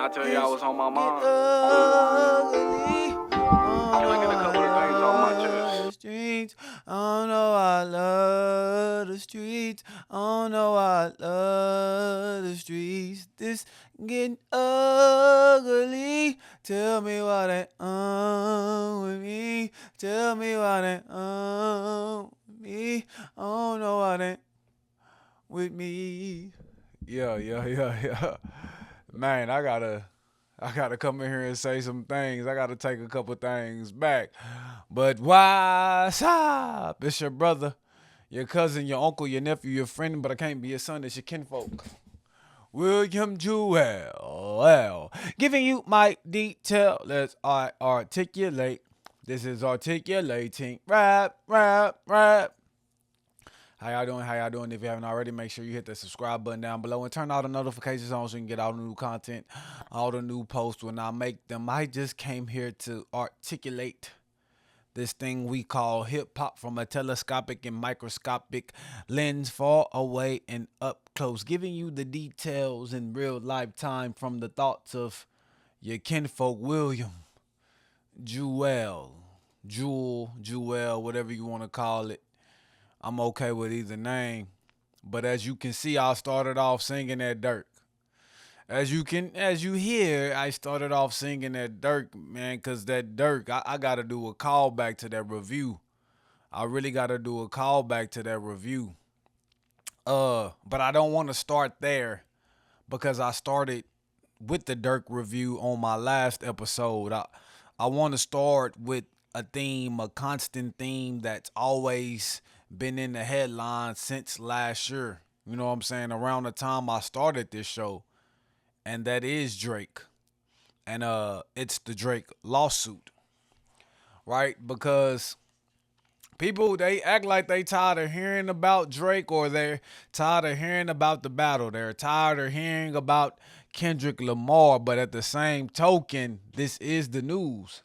I tell y'all what's on my mind? Can I get a couple of things off my chest? Streets, oh no, I love the streets. Oh no, I love the streets. This getting ugly. Tell me why they with me. Tell me why they with me. Oh no, why they with me. Yeah. Man, I gotta come in here and say some things. I gotta take a couple things back. But what's up? It's your brother, your cousin, your uncle, your nephew, your friend, but I can't be your son. It's your kinfolk. William Jewell. Giving you my detail. Let's articulate. This is articulating. Rap. How y'all doing? If you haven't already, make sure you hit the subscribe button down below and turn all the notifications on so you can get all the new content, all the new posts when I make them. I just came here to articulate this thing we call hip hop from a telescopic and microscopic lens, far away and up close, giving you the details in real life time from the thoughts of your kinfolk William Jewell, whatever you want to call it. I'm okay with either name. But as you can see, I started off singing that Durk. As you hear, I started off singing that Durk, man, cause that Durk, I gotta do a callback to that review. I really gotta do a callback to that review. But I don't want to start there because I started with the Durk review on my last episode. I want to start with a theme, a constant theme that's always been in the headlines since last year. You know what I'm saying? Around the time I started this show, and that is Drake. And it's the Drake lawsuit, right? Because people, they act like they tired of hearing about Drake, or they're tired of hearing about the battle. They're tired of hearing about Kendrick Lamar, but at the same token, this is the news.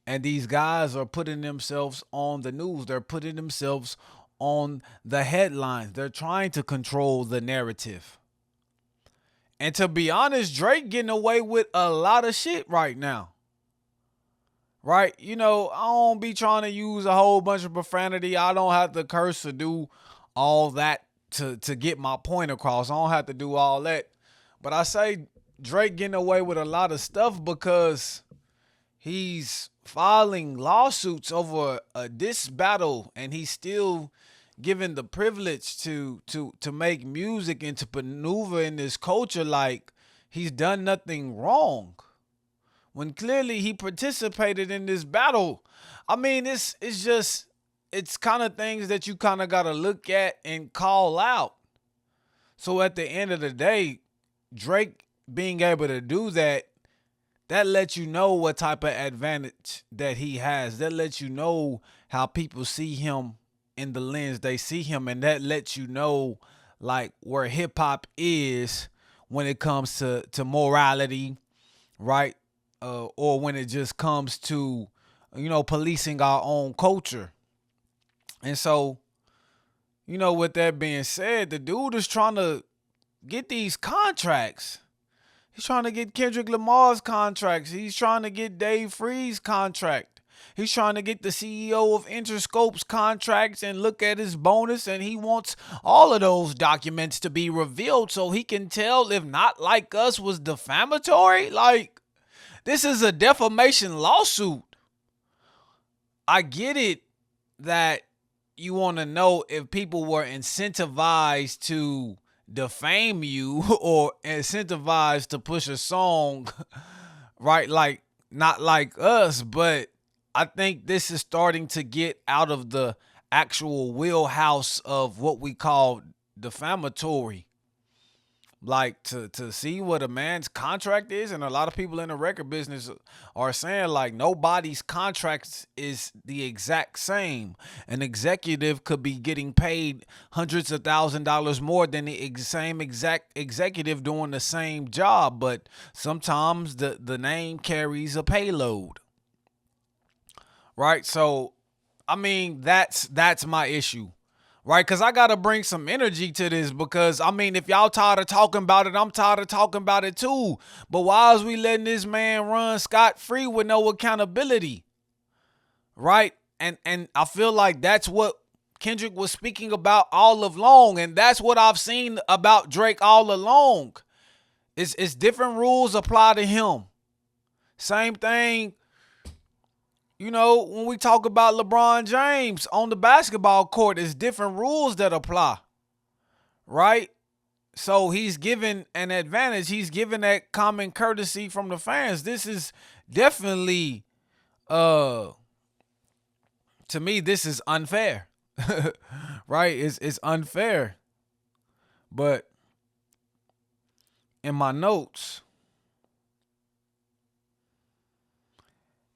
And these guys are putting themselves on the news. They're putting themselves on the headlines. They're trying to control the narrative. And to be honest, Drake getting away with a lot of shit right now. Right? You know, I don't be trying to use a whole bunch of profanity. I don't have to curse or do all that to get my point across. I don't have to do all that. But I say Drake getting away with a lot of stuff because he's filing lawsuits over a diss battle, and he's still given the privilege to make music and to maneuver in this culture like he's done nothing wrong, when clearly he participated in this battle. I mean, it's kind of things that you kind of got to look at and call out. So at the end of the day, Drake being able to do that lets you know what type of advantage that he has. That lets you know how people see him in the lens they see him, and that lets you know like where hip hop is when it comes to morality, right? Or when it just comes to policing our own culture. And so, with that being said, the dude is trying to get these contracts. He's trying to get Kendrick Lamar's contracts. He's trying to get Dave Free's contract. He's trying to get the CEO of Interscope's contracts and look at his bonus, and he wants all of those documents to be revealed so he can tell if Not Like Us was defamatory. Like, this is a defamation lawsuit. I get it that you want to know if people were incentivized to defame you or incentivized to push a song, right? Like Not Like Us, but I think this is starting to get out of the actual wheelhouse of what we call defamatory. Like to see what a man's contract is, and a lot of people in the record business are saying like nobody's contract is the exact same. An executive could be getting paid hundreds of $1,000s more than the same exact executive doing the same job, but sometimes the name carries a payload, right? So I mean that's my issue, right? Because I got to bring some energy to this because, I mean, if y'all tired of talking about it, I'm tired of talking about it too. But why is we letting this man run scot-free with no accountability, right? And I feel like that's what Kendrick was speaking about all along, and that's what I've seen about Drake all along. It's different rules apply to him. Same thing, you know, when we talk about LeBron James on the basketball court, it's different rules that apply, right? So he's given an advantage. He's given that common courtesy from the fans. This is definitely, to me, this is unfair, right? It's unfair. But in my notes,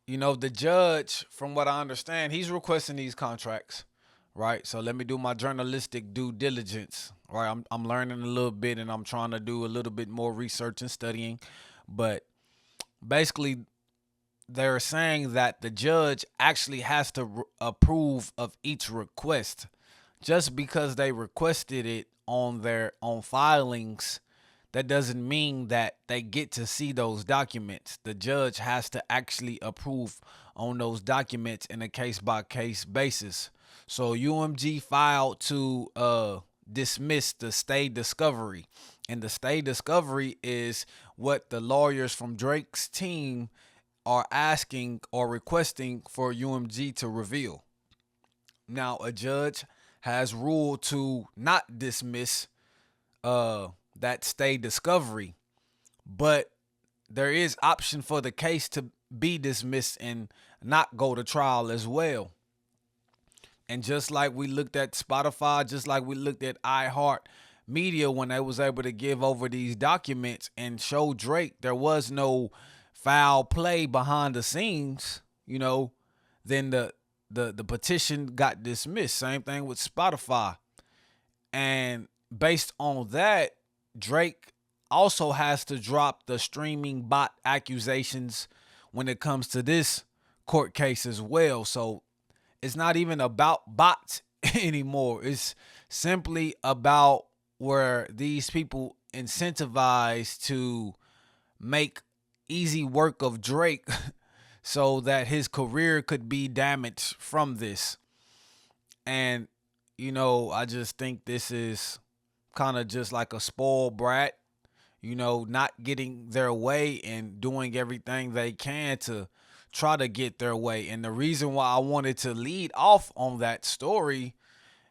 you know, the judge, from what I understand, he's requesting these contracts, right? So let me do my journalistic due diligence, right? I'm learning a little bit and I'm trying to do a little bit more research and studying. But basically, they're saying that the judge actually has to approve of each request. Just because they requested it on their own filings, that doesn't mean that they get to see those documents. The judge has to actually approve on those documents in a case-by-case basis. So UMG filed to dismiss the stay discovery. And the stay discovery is what the lawyers from Drake's team are asking or requesting for UMG to reveal. Now, a judge has ruled to not dismiss that stay discovery, but there is option for the case to be dismissed and not go to trial as well. And just like we looked at Spotify, just like we looked at iHeart Media when they was able to give over these documents and show Drake there was no foul play behind the scenes, you know, then the petition got dismissed. Same thing with Spotify. And based on that, Drake also has to drop the streaming bot accusations when it comes to this court case as well. So it's not even about bots anymore. It's simply about where these people incentivized to make easy work of Drake so that his career could be damaged from this. And, you know, I just think this is kind of just like a spoiled brat, you know, not getting their way and doing everything they can to try to get their way. And the reason why I wanted to lead off on that story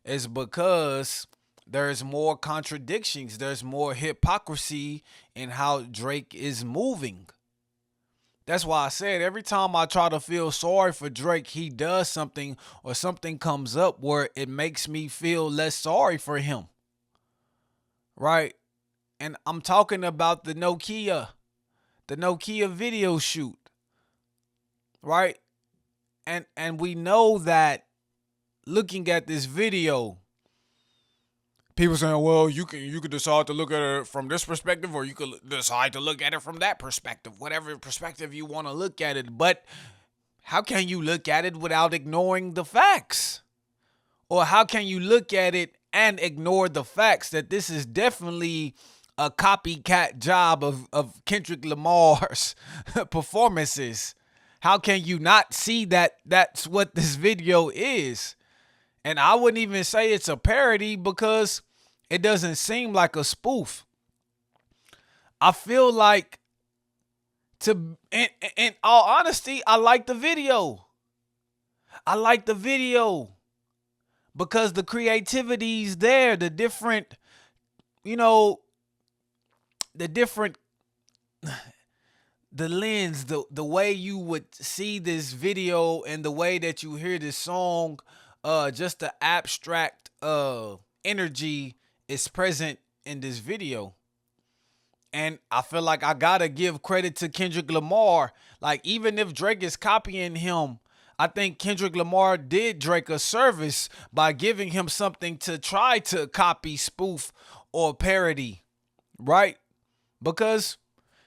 is because there's more contradictions. There's more hypocrisy in how Drake is moving. That's why I said every time I try to feel sorry for Drake, he does something or something comes up where it makes me feel less sorry for him. Right? And I'm talking about the Nokia video shoot. Right? And we know that looking at this video, people saying, well, you could decide to look at it from this perspective, or you could decide to look at it from that perspective, whatever perspective you want to look at it. But how can you look at it without ignoring the facts? Or how can you look at it and ignore the facts that this is definitely a copycat job of Kendrick Lamar's performances? How can you not see that that's what this video is? And I wouldn't even say it's a parody because it doesn't seem like a spoof. I feel like, in all honesty, I like the video. I like the video because the creativity's there, the different, you know, the lens, the way you would see this video and the way that you hear this song, just the abstract energy is present in this video. And I feel like I gotta give credit to Kendrick Lamar. Like, even if Drake is copying him, I think Kendrick Lamar did Drake a service by giving him something to try to copy, spoof, or parody, right? Because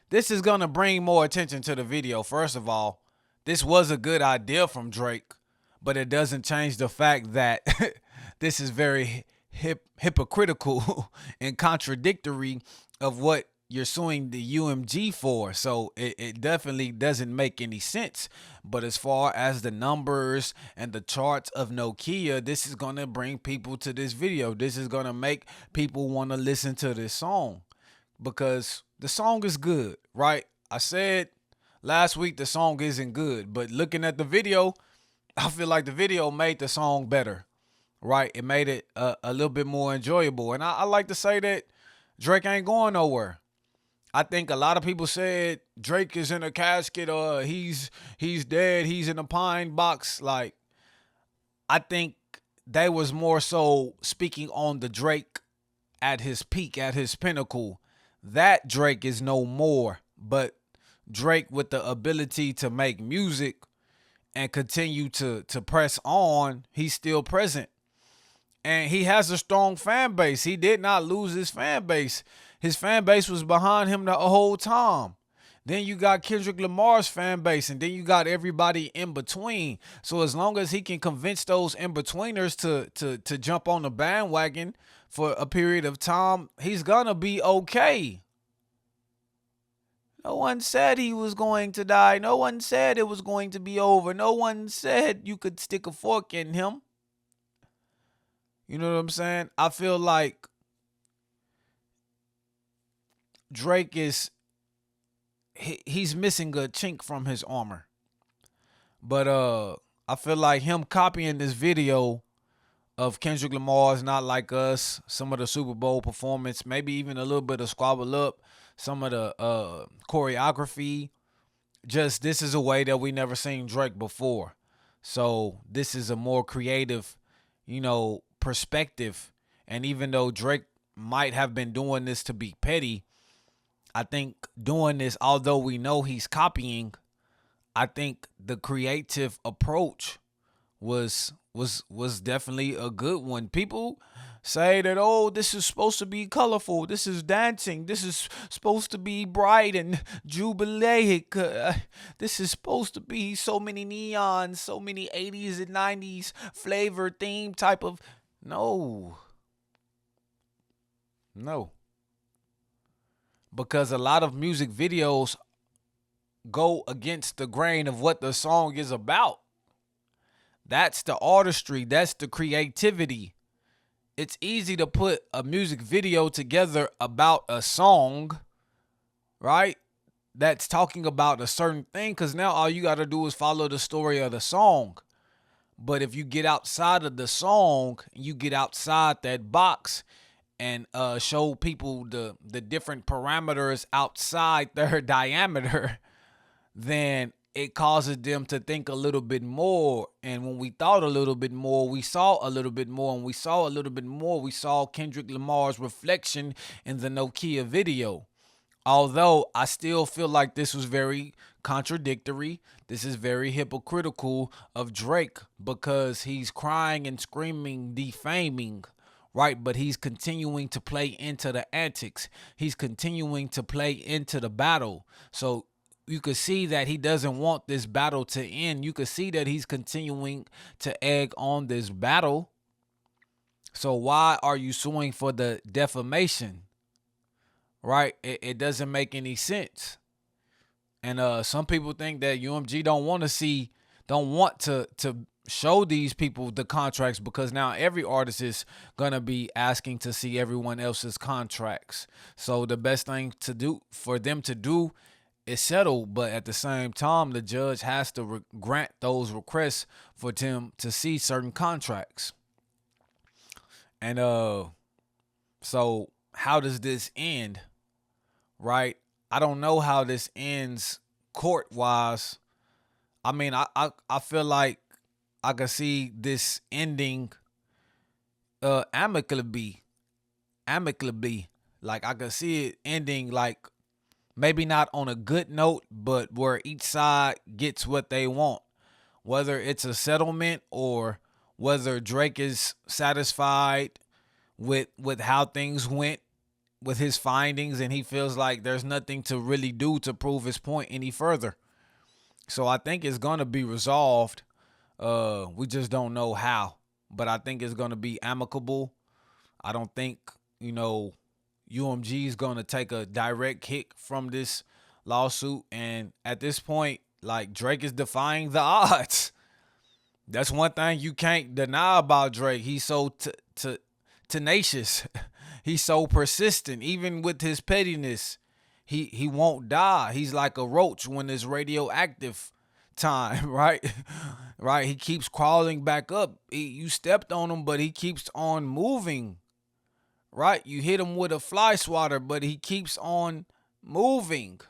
this is gonna bring more attention to the video. First of all, this was a good idea from Drake, but it doesn't change the fact that this is very hypocritical and contradictory of what you're suing the UMG for. So it definitely doesn't make any sense. But as far as the numbers and the charts of Nokia, this is going to bring people to this video. This is going to make people want to listen to this song because the song is good, right? I said last week the song isn't good, but looking at the video, I feel like the video made the song better, right? It made it a little bit more enjoyable. And I like to say that Drake ain't going nowhere. I think a lot of people said Drake is in a casket or he's dead, he's in a pine box. Like, I think they was more so speaking on the Drake at his peak, at his pinnacle. That Drake is no more, but Drake with the ability to make music and continue to press on, he's still present. And he has a strong fan base. He did not lose his fan base. His fan base was behind him the whole time. Then you got Kendrick Lamar's fan base, and then you got everybody in between. So as long as he can convince those in-betweeners to jump on the bandwagon for a period of time, he's gonna be okay. No one said he was going to die. No one said it was going to be over. No one said you could stick a fork in him. You know what I'm saying? I feel like Drake he's missing a chink from his armor. But I feel like him copying this video of Kendrick Lamar's Not Like Us, some of the Super Bowl performance, maybe even a little bit of Squabble Up, some of the choreography. Just this is a way that we never seen Drake before. So this is a more creative, perspective. And even though Drake might have been doing this to be petty, I think doing this, although we know he's copying, I think the creative approach was definitely a good one. People say that, oh, this is supposed to be colorful, this is dancing, this is supposed to be bright and jubilaic, this is supposed to be so many neons, so many 80s and 90s flavor theme type of. No, because a lot of music videos go against the grain of what the song is about. That's the artistry, that's the creativity. It's easy to put a music video together about a song, right? That's talking about a certain thing, because now all you got to do is follow the story of the song. But if you get outside of the song, you get outside that box and show people the different parameters outside their diameter, then it causes them to think a little bit more. And when we thought a little bit more, we saw a little bit more. And we saw a little bit more, we saw Kendrick Lamar's reflection in the Nokia video. Although I still feel like this was very contradictory. This is very hypocritical of Drake, because he's crying and screaming, defaming, right? But he's continuing to play into the antics. He's continuing to play into the battle. So you could see that he doesn't want this battle to end. You could see that he's continuing to egg on this battle. So why are you suing for the defamation? Right? It doesn't make any sense. And some people think that UMG don't want to show these people the contracts, because now every artist is gonna be asking to see everyone else's contracts. So the best thing to do for them to do is settle, but at the same time, the judge has to grant those requests for them to see certain contracts. And so how does this end? Right? I don't know how this ends court-wise. I mean, I feel like I could see this ending amicably. Like, I could see it ending, like, maybe not on a good note, but where each side gets what they want. Whether it's a settlement or whether Drake is satisfied with how things went with his findings, and he feels like there's nothing to really do to prove his point any further. So I think it's going to be resolved. We just don't know how. but I think it's gonna be amicable. I don't think, you know, UMG is gonna take a direct hit from this lawsuit. And at this point, like, Drake is defying the odds. That's one thing you can't deny about Drake. He's so tenacious. He's so persistent. Even with his pettiness, he won't die. He's like a roach when it's radioactive time, right? Right? He keeps crawling back up. You stepped on him, but he keeps on moving. Right? You hit him with a fly swatter, but he keeps on moving.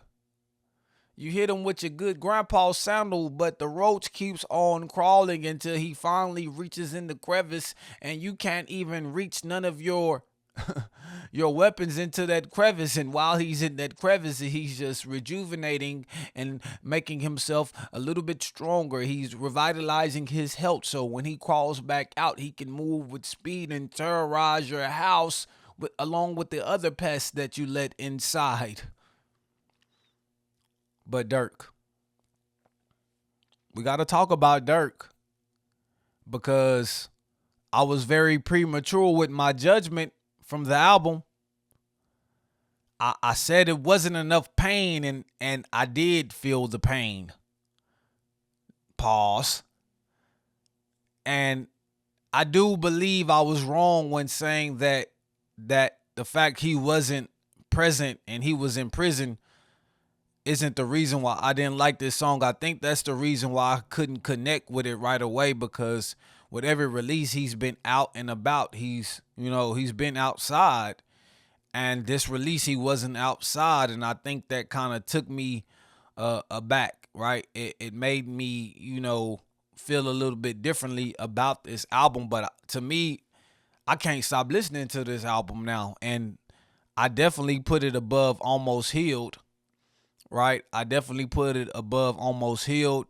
You hit him with your good grandpa's sandal, but the roach keeps on crawling until he finally reaches in the crevice, and you can't even reach none of your your weapons into that crevice. And while he's in that crevice, he's just rejuvenating and making himself a little bit stronger. He's revitalizing his health, so when he crawls back out, he can move with speed and terrorize your house along with the other pests that you let inside. But Durk, we got to talk about Durk, because I was very premature with my judgment from the album. I said it wasn't enough pain, and I did feel the pain. Pause. And I do believe I was wrong when saying that the fact he wasn't present and he was in prison isn't the reason why I didn't like this song. I think that's the reason why I couldn't connect with it right away, because with every release, he's been out and about. He's been outside, and this release, he wasn't outside. And I think that kind of took me aback, right? It made me, feel a little bit differently about this album. But to me, I can't stop listening to this album now. And I definitely put it above Almost Healed. Right? I definitely put it above Almost Healed.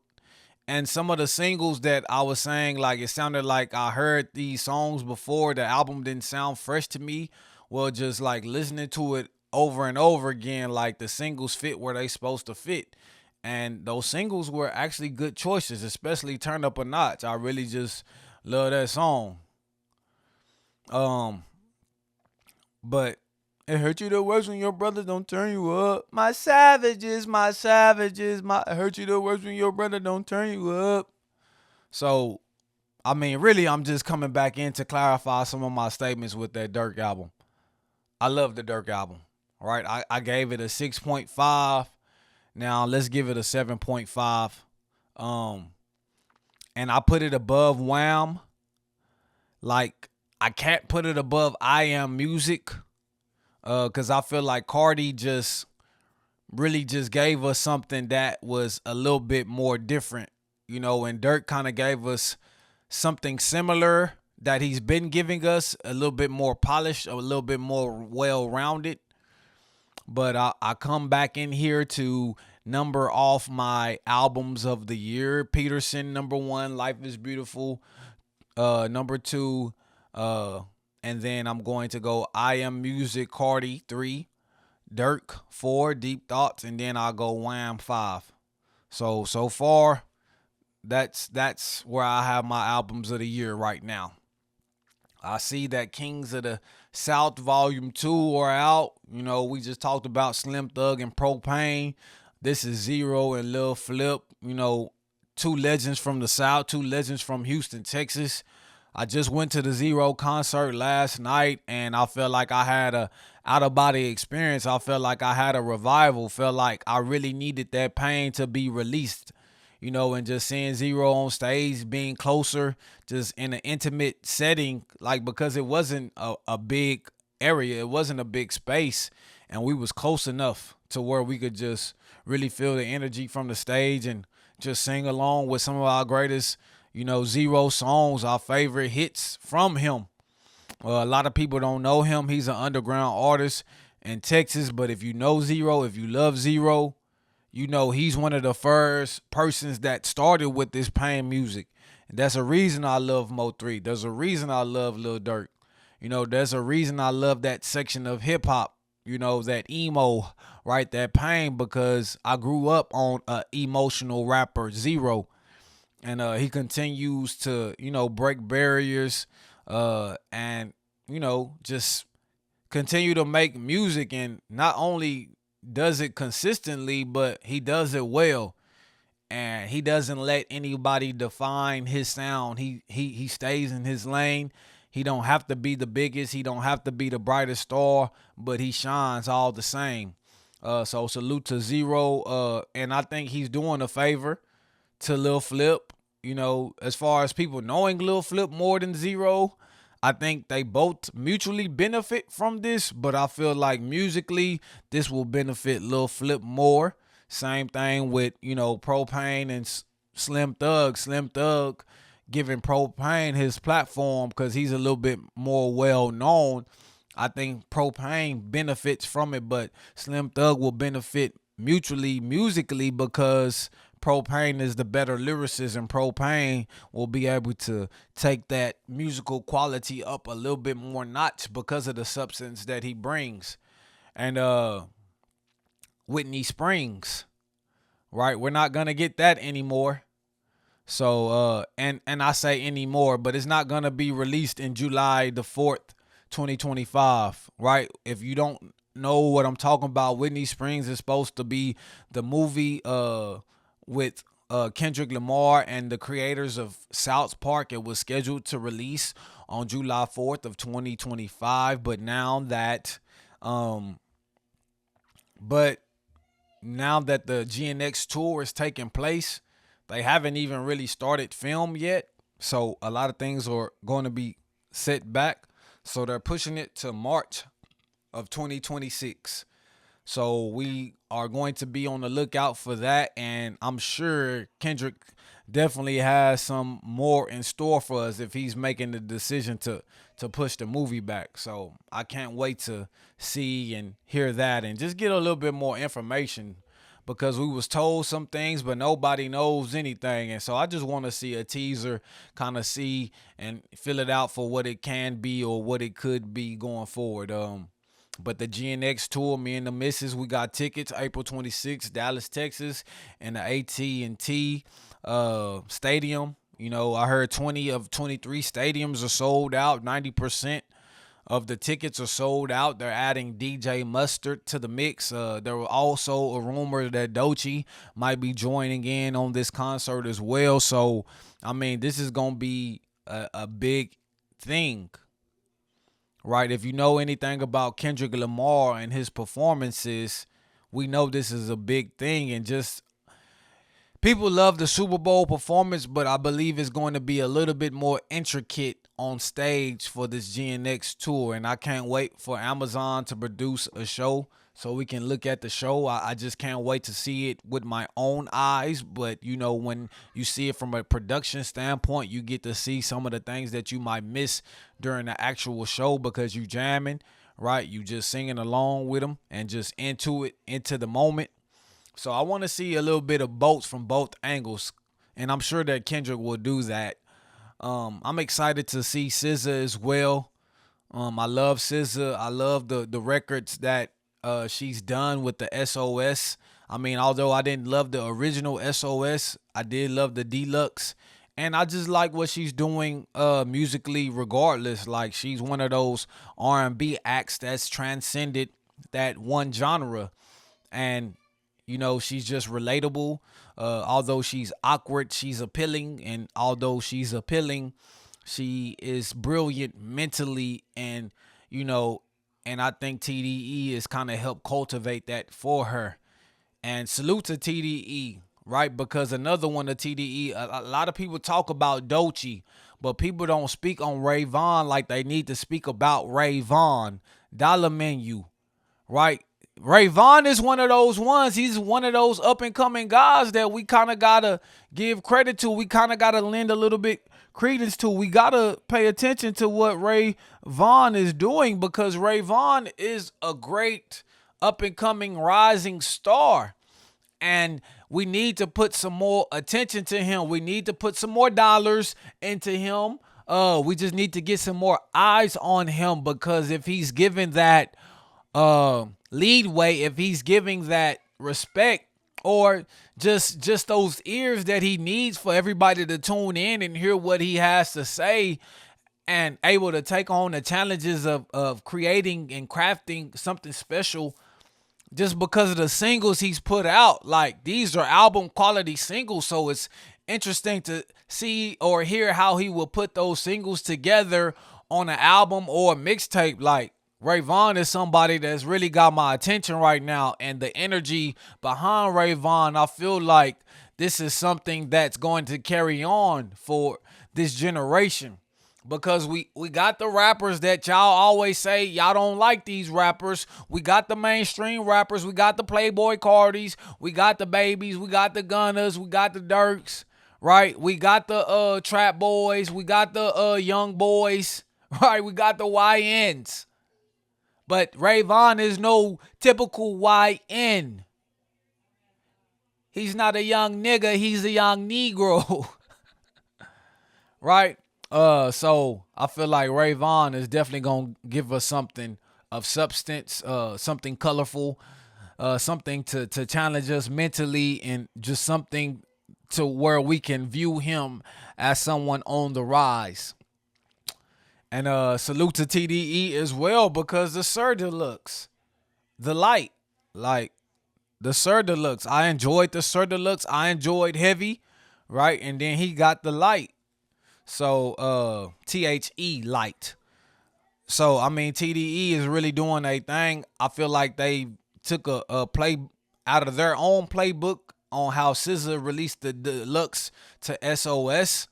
And some of the singles that I was saying, like, it sounded like I heard these songs before. The album didn't sound fresh to me. Well, just like listening to it over and over again, like, the singles fit where they supposed to fit. And those singles were actually good choices, especially Turn Up a Notch. I really just love that song. But it hurt you the worst when your brothers don't turn you up. My savages, it hurt you the worst when your brother don't turn you up. So, I mean, really, I'm just coming back in to clarify some of my statements with that Durk album. I love the Durk album, right? I gave it a 6.5. Now, let's give it a 7.5. And I put it above Wham. Like, I can't put it above I Am Music. Because I feel like Cardi just really just gave us something that was a little bit more different, and Durk kind of gave us something similar that he's been giving us, a little bit more polished, a little bit more well-rounded. But I come back in here to number off my albums of the year. Peterson, number 1, Life is Beautiful. Number 2, and then I'm going to go I Am Music, Cardi, 3. Durk, 4. Deep Thoughts. And then I'll go Wham, 5. So far, that's where I have my albums of the year right now. I see that Kings of the South Volume 2 are out. We just talked about Slim Thug and Propane. This is Zero and Lil Flip. 2 legends from the South, 2 legends from Houston, Texas. I just went to the Zero concert last night, and I felt like I had a out-of-body experience. I felt like I had a revival. Felt like I really needed that pain to be released, and just seeing Zero on stage, being closer, just in an intimate setting, like, because it wasn't a big area. It wasn't a big space, and we was close enough to where we could just really feel the energy from the stage and just sing along with some of our greatest Zero songs, our favorite hits from him. A lot of people don't know him. He's an underground artist in Texas, but if you know Zero, if you love Zero, he's one of the first persons that started with this pain music. And that's a reason I love Mo3. There's a reason I love Lil Durk. There's a reason I love that section of hip hop, that emo, right? That pain, because I grew up on an emotional rapper, Zero. and he continues to break barriers, and just continue to make music, and not only does it consistently, but he does it well, and he doesn't let anybody define his sound. He stays in his lane. He don't have to be the biggest. He don't have to be the brightest star, but he shines all the same. So salute to Zero. And I think he's doing a favor to Lil Flip. As far as people knowing Lil Flip more than Zero, I think they both mutually benefit from this, but I feel like musically, this will benefit Lil Flip more. Same thing with, Propane and Slim Thug. Slim Thug giving Propane his platform because he's a little bit more well known. I think Propane benefits from it, but Slim Thug will benefit mutually musically because Propane is the better lyricist, and Propane will be able to take that musical quality up a little bit more notch because of the substance that he brings. And Whitney Springs, right? We're not gonna get that anymore. So and I say anymore, but it's not gonna be released in July the 4th, 2025, right? If you don't know what I'm talking about, Whitney Springs is supposed to be the movie with Kendrick Lamar and the creators of South Park. It was scheduled to release on July 4th of 2025, but now that the GNX tour is taking place, they haven't even really started film yet. So a lot of things are going to be set back. So they're pushing it to March of 2026. So we are going to be on the lookout for that. And I'm sure Kendrick definitely has some more in store for us if he's making the decision to push the movie back. So I can't wait to see and hear that and just get a little bit more information, because we was told some things, but nobody knows anything. And so I just want to see a teaser, kind of see and fill it out for what it can be or what it could be going forward. But the GNX tour, me and the missus, we got tickets April 26th, Dallas, Texas, and the AT&T stadium. I heard 20 of 23 stadiums are sold out. 90% of the tickets are sold out. They're adding DJ Mustard to the mix. There was also a rumor that Doechii might be joining in on this concert as well. So, this is going to be a big thing, right? If you know anything about Kendrick Lamar and his performances, we know this is a big thing. And just people love the Super Bowl performance, but I believe it's going to be a little bit more intricate on stage for this GNX tour. And I can't wait for Amazon to produce a show so we can look at the show. I just can't wait to see it with my own eyes. But, when you see it from a production standpoint, you get to see some of the things that you might miss during the actual show because you jamming, right? You just singing along with them and just into the moment. So I want to see a little bit of both from both angles, and I'm sure that Kendrick will do that. I'm excited to see SZA as well. I love SZA. I love the records that she's done with the SOS. Although I didn't love the original SOS, I did love the deluxe. And I just like what she's doing musically regardless. Like, she's one of those R&B acts that's transcended that one genre. And she's just relatable. Although she's awkward, she's appealing. And although she's appealing, she is brilliant mentally. And, and I think TDE has kind of helped cultivate that for her. And salute to TDE, right? Because another one of TDE, a lot of people talk about Doechii, but people don't speak on Ray Vaughn like they need to speak about Ray Vaughn. Dollar Menu, right? Ray Vaughn is one of those ones. He's one of those up and coming guys that we kind of got to give credit to. We kind of got to lend a little bit credence to. We got to pay attention to what Ray Vaughn is doing, because Ray Vaughn is a great up and coming rising star. And we need to put some more attention to him. We need to put some more dollars into him. We just need to get some more eyes on him, because if he's given that leadway, if he's giving that respect or just those ears that he needs for everybody to tune in and hear what he has to say, and able to take on the challenges of creating and crafting something special just because of the singles he's put out. Like, these are album quality singles, so it's interesting to see or hear how he will put those singles together on an album or a mixtape. Like, Ray Vaughn is somebody that's really got my attention right now, and the energy behind Ray Vaughn, I feel like this is something that's going to carry on for this generation. Because we got the rappers that y'all always say y'all don't like these rappers. We got the mainstream rappers. We got the Playboy Cardis. We got the Babies. We got the Gunners. We got the Durks. Right? We got the Trap Boys. We got the Young Boys. Right? We got the YNs. But Ray Vaughn is no typical YN. He's not a young nigga. He's a young Negro. Right? So I feel like Ray Vaughn is definitely gonna give us something of substance, something colorful, something to challenge us mentally, and just something to where we can view him as someone on the rise. And salute to TDE as well, because the Sir Deluxe, the light, like the Sir Deluxe. I enjoyed the Sir Deluxe. I enjoyed Heavy, right? And then he got the light. So THE light. So I mean, TDE is really doing a thing. I feel like they took a play out of their own playbook on how SZA released the deluxe to SOS,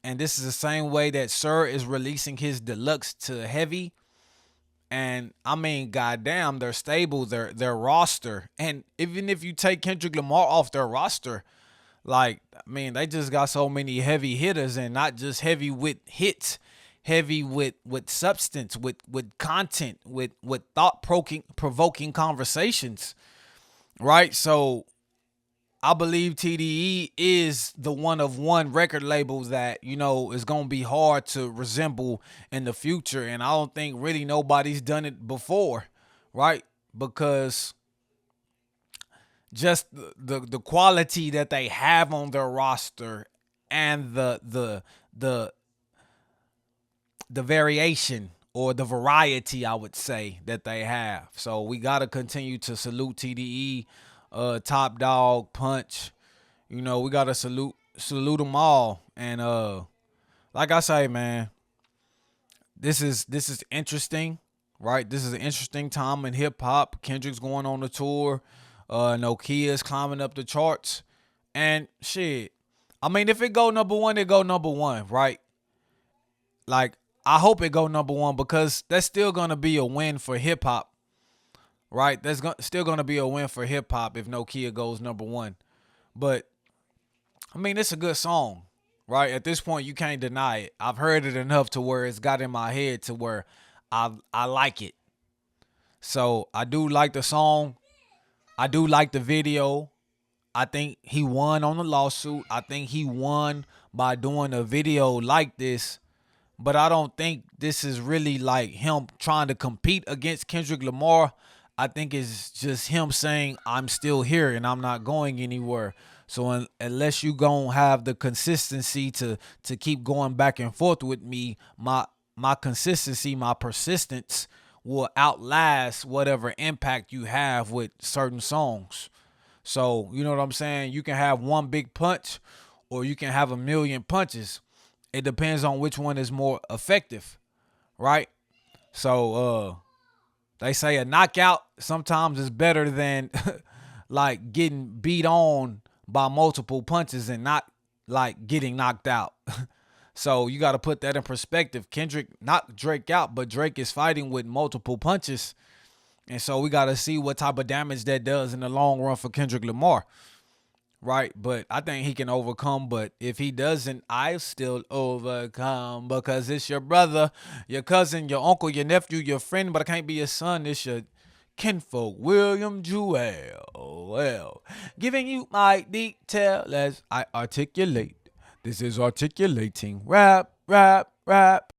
and this is the same way that Sir is releasing his deluxe to Heavy. And I mean, goddamn, they're stable. Their roster, and even if you take Kendrick Lamar off their roster, like, I mean, they just got so many heavy hitters, and not just heavy with hits, heavy with substance, with content, with thought provoking conversations, right? So I believe TDE is the one of one record label that, you know, is going to be hard to resemble in the future. And I don't think really nobody's done it before, right? Because just the quality that they have on their roster, and the variation or the variety, I would say, that they have. So we got to continue to salute TDE, Top Dog, Punch. You know, we got to salute them all. And like I say, man, this is interesting, right? This is an interesting time in hip hop. Kendrick's going on the tour. Nokia's climbing up the charts. And shit, I mean, if it go number one, it go number one, right? Like, I hope it go number one, because that's still gonna be a win for hip hop, right? That's still gonna be a win for hip hop if Nokia goes number one. But I mean, it's a good song, right? At this point, you can't deny it. I've heard it enough to where it's got in my head to where I like it. So I do like the song. I do like the video. I think he won on the lawsuit. I think he won by doing a video like this. But I don't think this is really like him trying to compete against Kendrick Lamar. I think it's just him saying, I'm still here and I'm not going anywhere. So unless you gonna have the consistency to keep going back and forth with me, my consistency, my persistence will outlast whatever impact you have with certain songs. So, you know what I'm saying? You can have one big punch, or you can have a million punches. It depends on which one is more effective, right? So, they say a knockout sometimes is better than like getting beat on by multiple punches and not like getting knocked out. So you got to put that in perspective. Kendrick knocked Drake out, but Drake is fighting with multiple punches. And so we got to see what type of damage that does in the long run for Kendrick Lamar. Right? But I think he can overcome. But if he doesn't, I still overcome, because it's your brother, your cousin, your uncle, your nephew, your friend, but I can't be your son. It's your kinfolk, William Jewell. Well, giving you my detail as I articulate. This is articulating rap, rap, rap.